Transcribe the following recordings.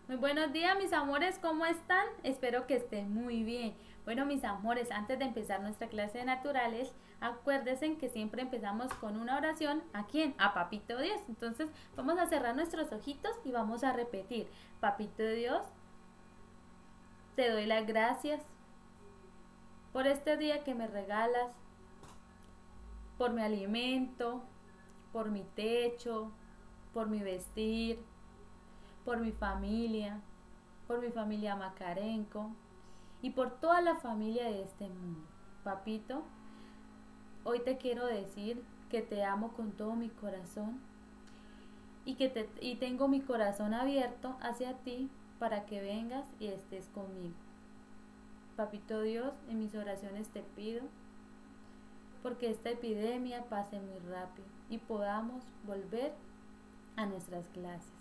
Muy buenos días, mis amores, ¿cómo están? Espero que estén muy bien. Bueno, mis amores, antes de empezar nuestra clase de naturales, acuérdense que siempre empezamos con una oración. ¿A quién? A Papito Dios. Entonces, vamos a cerrar nuestros ojitos y vamos a repetir. Papito Dios, te doy las gracias por este día que me regalas, por mi alimento, por mi techo, por mi vestir, por mi familia Macarenco y por toda la familia de este mundo. Papito, hoy te quiero decir que te amo con todo mi corazón y tengo mi corazón abierto hacia ti para que vengas y estés conmigo. Papito Dios, en mis oraciones te pido porque esta epidemia pase muy rápido y podamos volver a nuestras clases.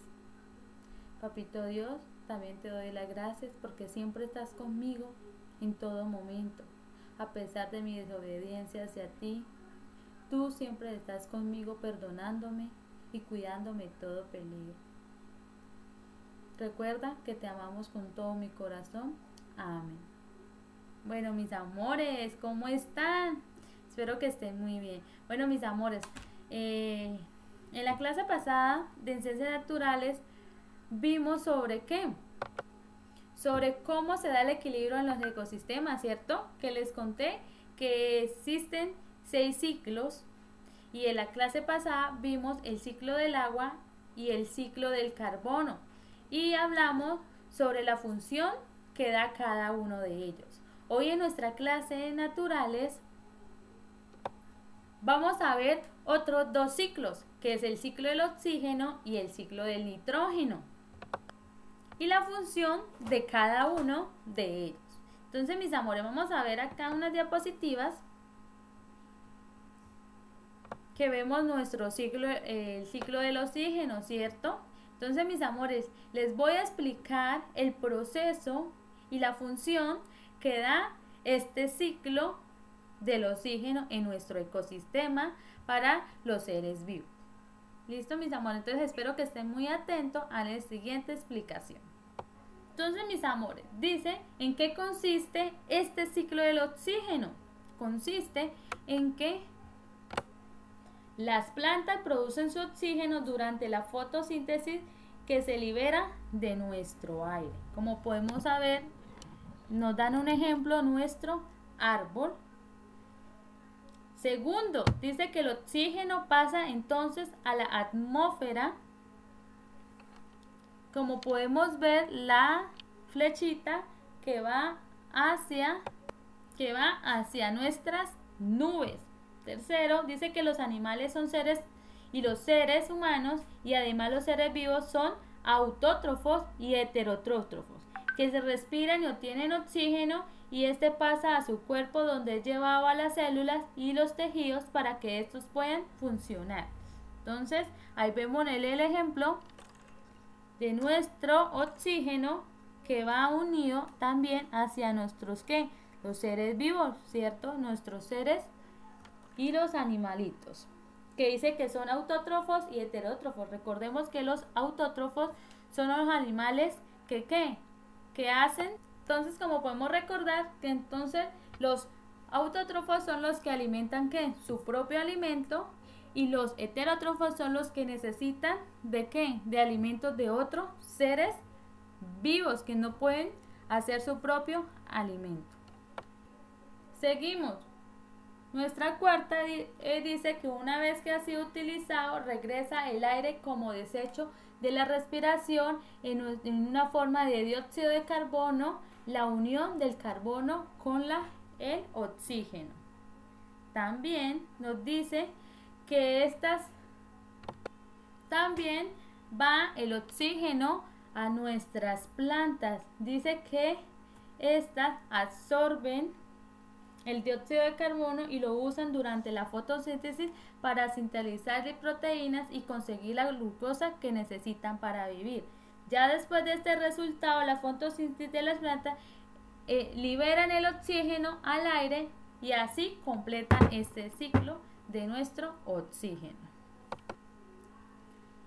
Papito Dios, también te doy las gracias porque siempre estás conmigo en todo momento. A pesar de mi desobediencia hacia ti, tú siempre estás conmigo perdonándome y cuidándome de todo peligro. Recuerda que te amamos con todo mi corazón. Amén. Bueno, mis amores, ¿cómo están? Espero que estén muy bien. Bueno, mis amores, en la clase pasada de Ciencias Naturales vimos sobre qué, sobre cómo se da el equilibrio en los ecosistemas, ¿cierto? Que les conté que existen 6 ciclos y en la clase pasada vimos el ciclo del agua y el ciclo del carbono y hablamos sobre la función que da cada uno de ellos. Hoy en nuestra clase de naturales vamos a ver otros 2 ciclos, que es el ciclo del oxígeno y el ciclo del nitrógeno y la función de cada uno de ellos. Entonces, mis amores, vamos a ver acá unas diapositivas que vemos nuestro ciclo, el ciclo del oxígeno, ¿cierto? Entonces, mis amores, les voy a explicar el proceso y la función que da este ciclo del oxígeno en nuestro ecosistema para los seres vivos. ¿Listo, mis amores? Entonces espero que estén muy atentos a la siguiente explicación. Entonces, mis amores, dice en qué consiste este ciclo del oxígeno. Consiste en que las plantas producen su oxígeno durante la fotosíntesis que se libera de nuestro aire. Como podemos saber, nos dan un ejemplo nuestro árbol. Segundo, dice que el oxígeno pasa entonces a la atmósfera. Como podemos ver, la flechita que va hacia nuestras nubes. Tercero, dice que los animales son seres y los seres humanos y además los seres vivos son autótrofos y heterótrofos, que se respiran y obtienen oxígeno y este pasa a su cuerpo donde es llevado a las células y los tejidos para que estos puedan funcionar. Entonces, ahí vemos el ejemplo de nuestro oxígeno que va unido también hacia nuestros ¿qué? Los seres vivos, ¿cierto? Nuestros seres y los animalitos, que dice que son autótrofos y heterótrofos. Recordemos que los autótrofos son los animales que ¿qué? Que hacen. Entonces, como podemos recordar que entonces los autótrofos son los que alimentan ¿qué? Su propio alimento y los heterótrofos son los que necesitan ¿de qué? De alimentos de otros seres vivos que no pueden hacer su propio alimento. Seguimos. Nuestra cuarta dice que una vez que ha sido utilizado, regresa el aire como desecho de la respiración en una forma de dióxido de carbono, la unión del carbono con el oxígeno. También nos dice que también va el oxígeno a nuestras plantas. Dice que estas absorben el dióxido de carbono y lo usan durante la fotosíntesis para sintetizar de proteínas y conseguir la glucosa que necesitan para vivir. Ya después de este resultado, la fotosíntesis de las plantas liberan el oxígeno al aire y así completan este ciclo de nuestro oxígeno.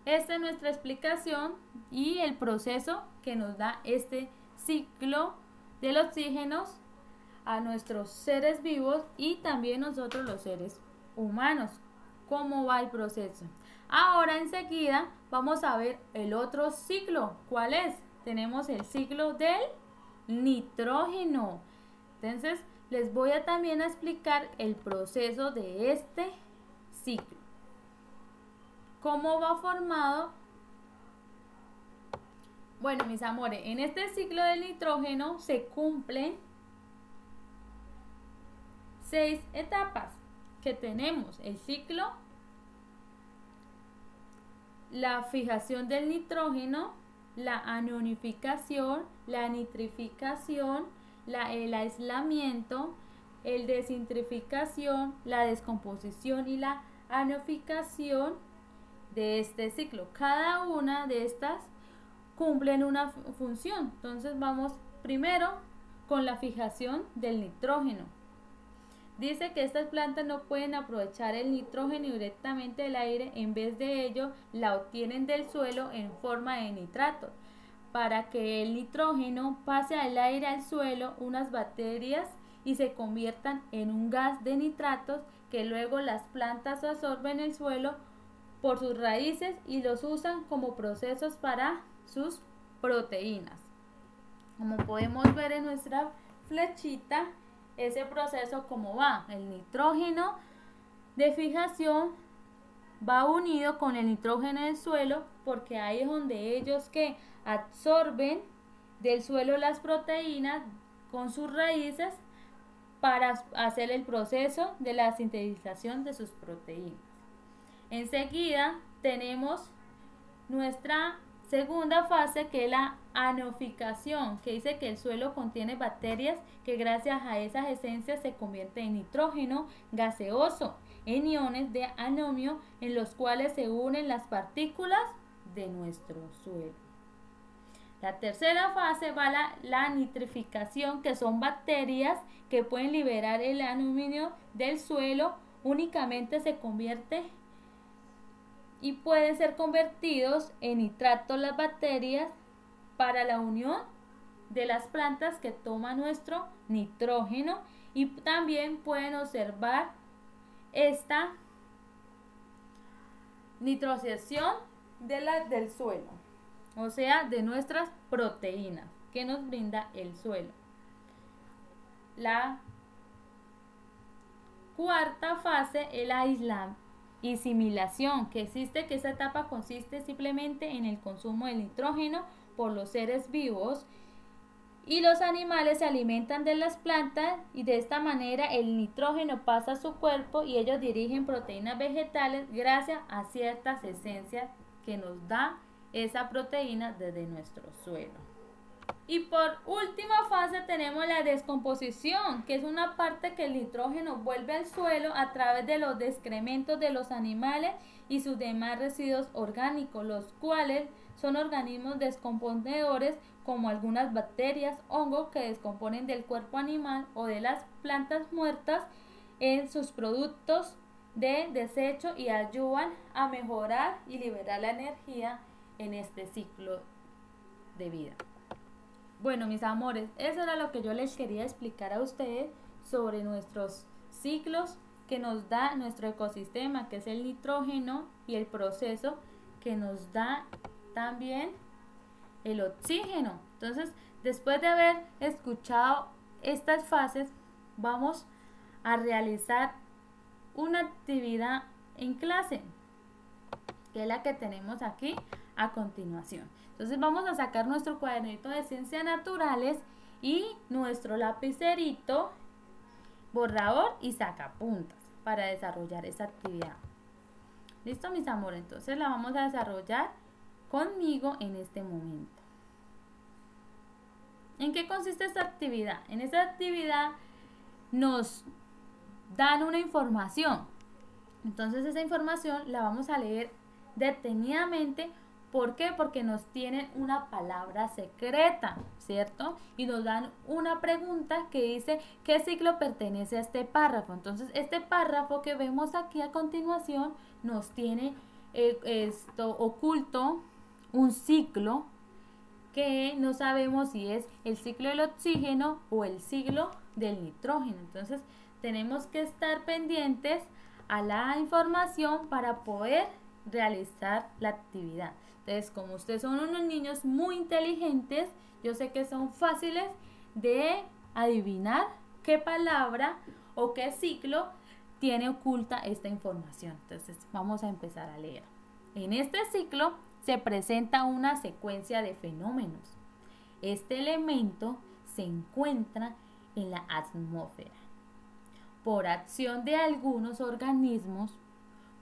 Esta es nuestra explicación y el proceso que nos da este ciclo del oxígeno a nuestros seres vivos y también nosotros los seres humanos. ¿Cómo va el proceso? Ahora enseguida vamos a ver el otro ciclo. ¿Cuál es? Tenemos el ciclo del nitrógeno. Entonces les voy a también explicar el proceso de este ciclo. ¿Cómo va formado? Bueno, mis amores, en este ciclo del nitrógeno se cumplen 6 etapas que tenemos. El ciclo, la fijación del nitrógeno, la anionificación, la nitrificación, el aislamiento, el desintrificación, la descomposición y la anionificación de este ciclo. Cada una de estas cumplen una función. Entonces vamos primero con la fijación del nitrógeno. Dice que estas plantas no pueden aprovechar el nitrógeno directamente del aire, en vez de ello la obtienen del suelo en forma de nitratos. Para que el nitrógeno pase del aire al suelo, unas bacterias y se conviertan en un gas de nitratos que luego las plantas absorben el suelo por sus raíces y los usan como procesos para sus proteínas. Como podemos ver en nuestra flechita, ese proceso como va, el nitrógeno de fijación va unido con el nitrógeno del suelo, porque ahí es donde ellos que absorben del suelo las proteínas con sus raíces para hacer el proceso de la sintetización de sus proteínas. Enseguida tenemos nuestra segunda fase, que es la anionificación, que dice que el suelo contiene bacterias que gracias a esas esencias se convierten en nitrógeno gaseoso, en iones de anomio, en los cuales se unen las partículas de nuestro suelo. La tercera fase va la nitrificación, que son bacterias que pueden liberar el aluminio del suelo, únicamente se convierte y pueden ser convertidos en nitrato las bacterias para la unión de las plantas que toman nuestro nitrógeno, y también pueden observar esta nitrociación del suelo, o sea, de nuestras proteínas que nos brinda el suelo. La cuarta fase es la y asimilación, que esa etapa consiste simplemente en el consumo del nitrógeno por los seres vivos, y los animales se alimentan de las plantas y de esta manera el nitrógeno pasa a su cuerpo y ellos dirigen proteínas vegetales gracias a ciertas esencias que nos da esa proteína desde nuestro suelo. Y por última fase tenemos la descomposición, que es una parte que el nitrógeno vuelve al suelo a través de los excrementos de los animales y sus demás residuos orgánicos, los cuales son organismos descomponedores, como algunas bacterias, hongos que descomponen del cuerpo animal o de las plantas muertas en sus productos de desecho y ayudan a mejorar y liberar la energía en este ciclo de vida. Bueno, mis amores, eso era lo que yo les quería explicar a ustedes sobre nuestros ciclos que nos da nuestro ecosistema, que es el nitrógeno, y el proceso que nos da también el oxígeno. Entonces, después de haber escuchado estas fases, vamos a realizar una actividad en clase, que es la que tenemos aquí a continuación. Entonces vamos a sacar nuestro cuadernito de ciencias naturales y nuestro lapicerito, borrador y sacapuntas para desarrollar esa actividad. ¿Listo, mis amores? Entonces la vamos a desarrollar conmigo en este momento. ¿En qué consiste esta actividad? En esta actividad nos dan una información. Entonces esa información la vamos a leer detenidamente. ¿Por qué? Porque nos tienen una palabra secreta, ¿cierto? Y nos dan una pregunta que dice ¿qué ciclo pertenece a este párrafo? Entonces este párrafo que vemos aquí a continuación nos tiene oculto un ciclo que no sabemos si es el ciclo del oxígeno o el ciclo del nitrógeno. Entonces tenemos que estar pendientes a la información para poder realizar la actividad. Entonces, como ustedes son unos niños muy inteligentes, yo sé que son fáciles de adivinar qué palabra o qué ciclo tiene oculta esta información. Entonces vamos a empezar a leer. En este ciclo se presenta una secuencia de fenómenos. Este elemento se encuentra en la atmósfera. Por acción de algunos organismos,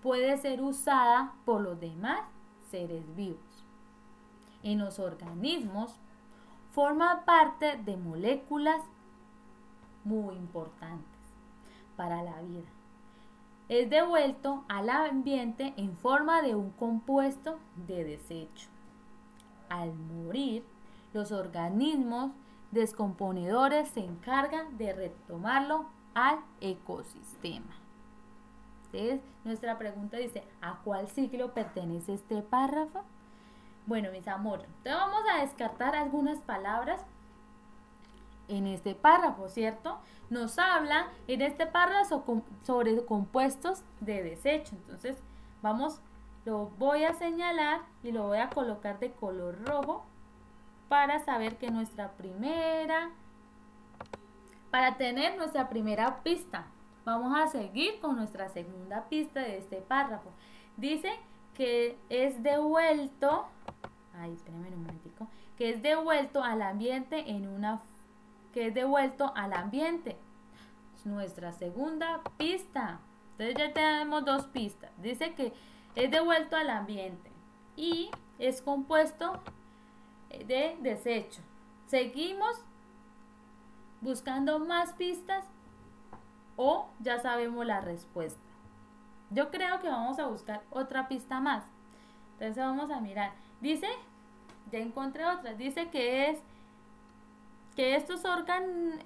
puede ser usada por los demás seres vivos. En los organismos, forma parte de moléculas muy importantes para la vida. Es devuelto al ambiente en forma de un compuesto de desecho. Al morir, los organismos descomponedores se encargan de retomarlo al ecosistema. Entonces, nuestra pregunta dice, ¿a cuál ciclo pertenece este párrafo? Bueno, mis amores, entonces vamos a descartar algunas palabras en este párrafo, ¿cierto? Nos habla en este párrafo sobre compuestos de desecho. Entonces, lo voy a señalar y lo voy a colocar de color rojo para saber que para tener nuestra primera pista. Vamos a seguir con nuestra segunda pista de este párrafo. Dice que es devuelto, espérenme un momentico, que es devuelto al ambiente Es nuestra segunda pista. Entonces ya tenemos dos pistas. Dice que es devuelto al ambiente y es compuesto de desecho. Seguimos buscando más pistas o ya sabemos la respuesta. Yo creo que vamos a buscar otra pista más. Entonces vamos a mirar. Dice, ya encontré otra. Dice que estos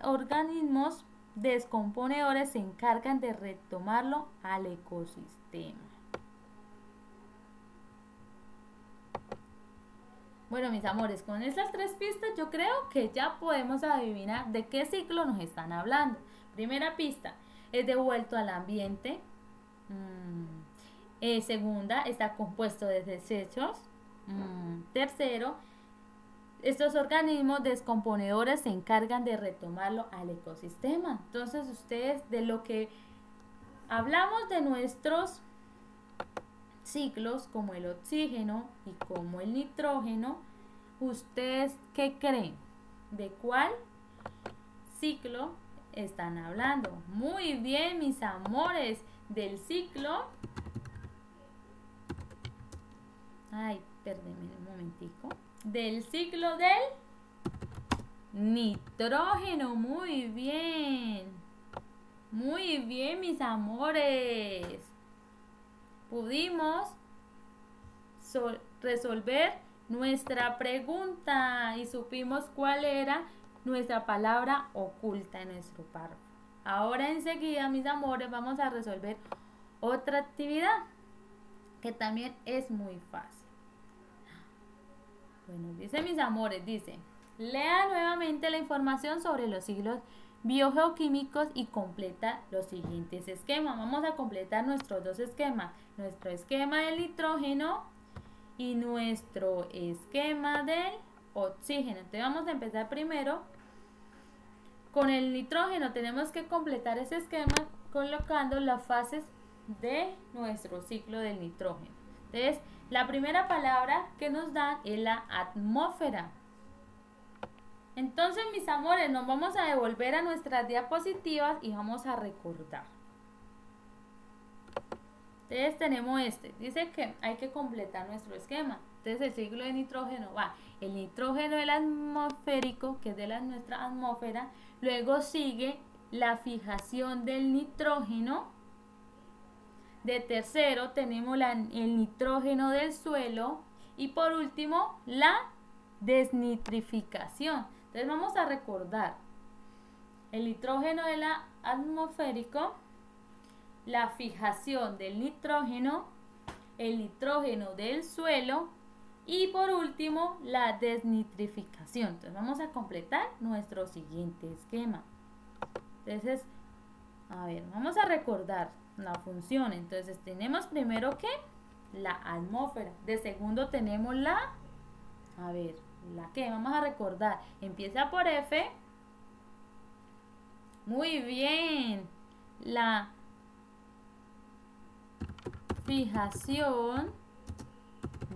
organismos descomponedores se encargan de retomarlo al ecosistema. Bueno, mis amores, con estas tres pistas yo creo que ya podemos adivinar de qué ciclo nos están hablando. Primera pista, es devuelto al ambiente. Segunda, está compuesto de desechos. Tercero, estos organismos descomponedores se encargan de retomarlo al ecosistema. Entonces, ustedes, de lo que hablamos de nuestros ciclos, como el oxígeno y como el nitrógeno, ¿ustedes qué creen? ¿De cuál ciclo están hablando? Muy bien, mis amores, del ciclo. Perdónenme un momentico. Del ciclo del nitrógeno. Muy bien. Muy bien, mis amores. Pudimos resolver nuestra pregunta y supimos cuál era nuestra palabra oculta en nuestro párrafo. Ahora enseguida, mis amores, vamos a resolver otra actividad que también es muy fácil. Bueno, dice, mis amores, dice, lea nuevamente la información sobre los ciclos biogeoquímicos y completa los siguientes esquemas. Vamos a completar nuestros dos esquemas, nuestro esquema del nitrógeno y nuestro esquema del oxígeno. Entonces vamos a empezar primero con el nitrógeno. Tenemos que completar ese esquema colocando las fases de nuestro ciclo del nitrógeno. Entonces, la primera palabra que nos dan es la atmósfera. Entonces, mis amores, nos vamos a devolver a nuestras diapositivas y vamos a recordar. Entonces, tenemos dice que hay que completar nuestro esquema. Entonces, el ciclo de nitrógeno va, el nitrógeno del atmosférico, que es de nuestra atmósfera. Luego sigue la fijación del nitrógeno. De tercero tenemos el nitrógeno del suelo y por último la desnitrificación. Entonces vamos a recordar el nitrógeno del atmosférico, la fijación del nitrógeno, el nitrógeno del suelo y por último la desnitrificación. Entonces vamos a completar nuestro siguiente esquema. Entonces, a ver, vamos a recordar la función. Entonces tenemos primero que la atmósfera, de segundo tenemos la, a ver, la que vamos a recordar, empieza por F. Muy bien, la fijación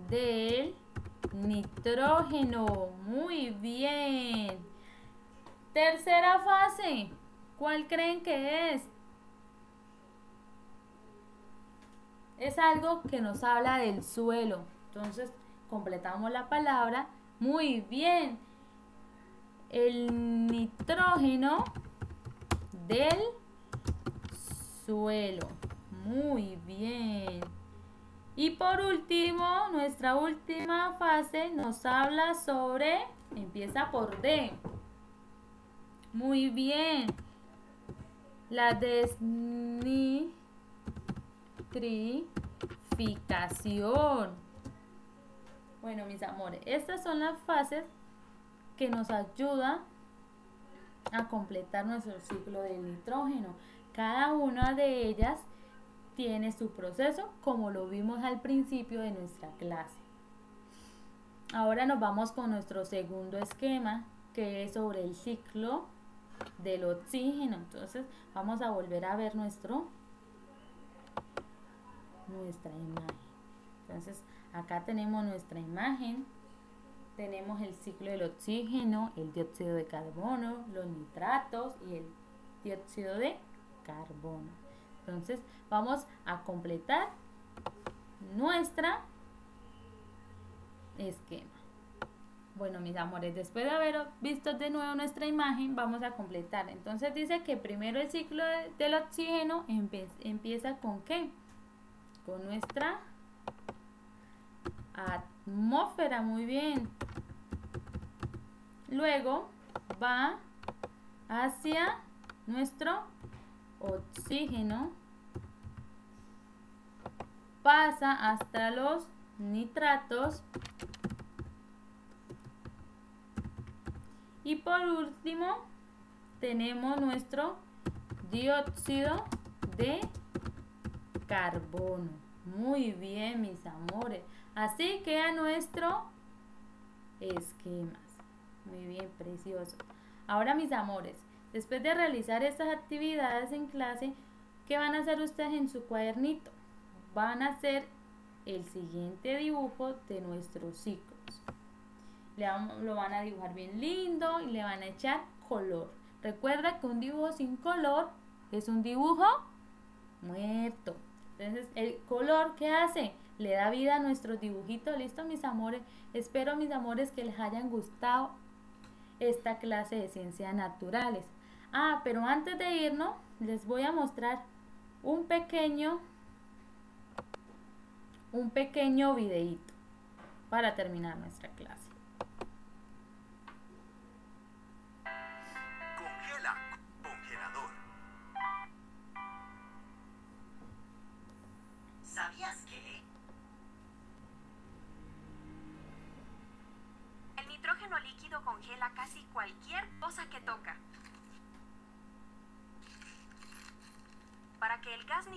del nitrógeno. Muy bien. Tercera fase, ¿cuál creen que es? Es algo que nos habla del suelo. Entonces completamos la palabra. Muy bien. El nitrógeno del suelo. Muy bien. Y por último, nuestra última fase nos habla sobre, empieza por D. Muy bien. La desnitrificación. Bueno, mis amores, estas son las fases que nos ayudan a completar nuestro ciclo del nitrógeno. Cada una de ellas tiene su proceso, como lo vimos al principio de nuestra clase. Ahora nos vamos con nuestro segundo esquema, que es sobre el ciclo del oxígeno. Entonces vamos a volver a ver nuestra imagen. Entonces acá tenemos nuestra imagen. Tenemos el ciclo del oxígeno, el dióxido de carbono, los nitratos y el dióxido de carbono. Entonces vamos a completar nuestra esquema. Bueno, mis amores, después de haber visto de nuevo nuestra imagen, vamos a completar. Entonces dice que primero el ciclo del oxígeno empieza con ¿qué? Con nuestra atmósfera. Muy bien. Luego va hacia nuestro oxígeno, pasa hasta los nitratos y por último tenemos nuestro dióxido de carbono. Muy bien, mis amores. Así queda nuestro esquema. Muy bien, precioso. Ahora, mis amores, después de realizar estas actividades en clase, ¿qué van a hacer ustedes en su cuadernito? Van a hacer el siguiente dibujo de nuestros ciclos. Lo van a dibujar bien lindo y le van a echar color. Recuerda que un dibujo sin color es un dibujo muerto. Entonces, el color, ¿qué hace? Le da vida a nuestros dibujitos. ¿Listo, mis amores? Espero, mis amores, que les hayan gustado esta clase de ciencias naturales. Pero antes de irnos, les voy a mostrar un pequeño videíto para terminar nuestra clase. Congela, congelador. ¿Sabías que el nitrógeno líquido congela casi cualquier cosa que toca? Para que el gas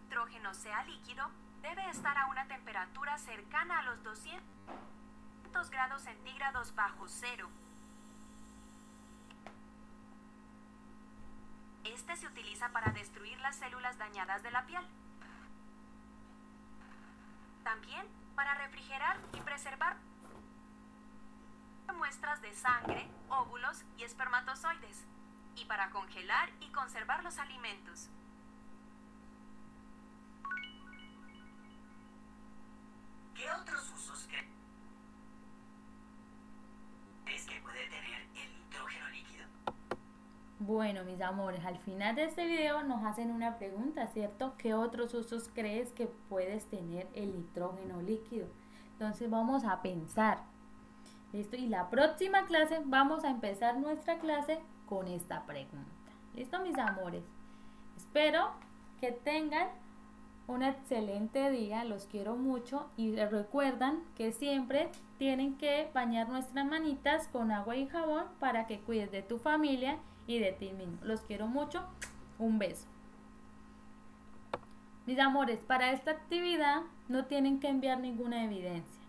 nitrógeno sea líquido, debe estar a una temperatura cercana a los 200 grados centígrados bajo cero. Este se utiliza para destruir las células dañadas de la piel. También para refrigerar y preservar muestras de sangre, óvulos y espermatozoides. Y para congelar y conservar los alimentos. ¿Qué otros usos crees que puede tener el nitrógeno líquido? Bueno, mis amores, al final de este video nos hacen una pregunta, ¿cierto? ¿Qué otros usos crees que puedes tener el nitrógeno líquido? Entonces vamos a pensar. ¿Listo? Y la próxima clase vamos a empezar nuestra clase con esta pregunta. ¿Listo, mis amores? Espero que tengan un excelente día, los quiero mucho y recuerdan que siempre tienen que bañar nuestras manitas con agua y jabón para que cuides de tu familia y de ti mismo. Los quiero mucho, un beso. Mis amores, para esta actividad no tienen que enviar ninguna evidencia.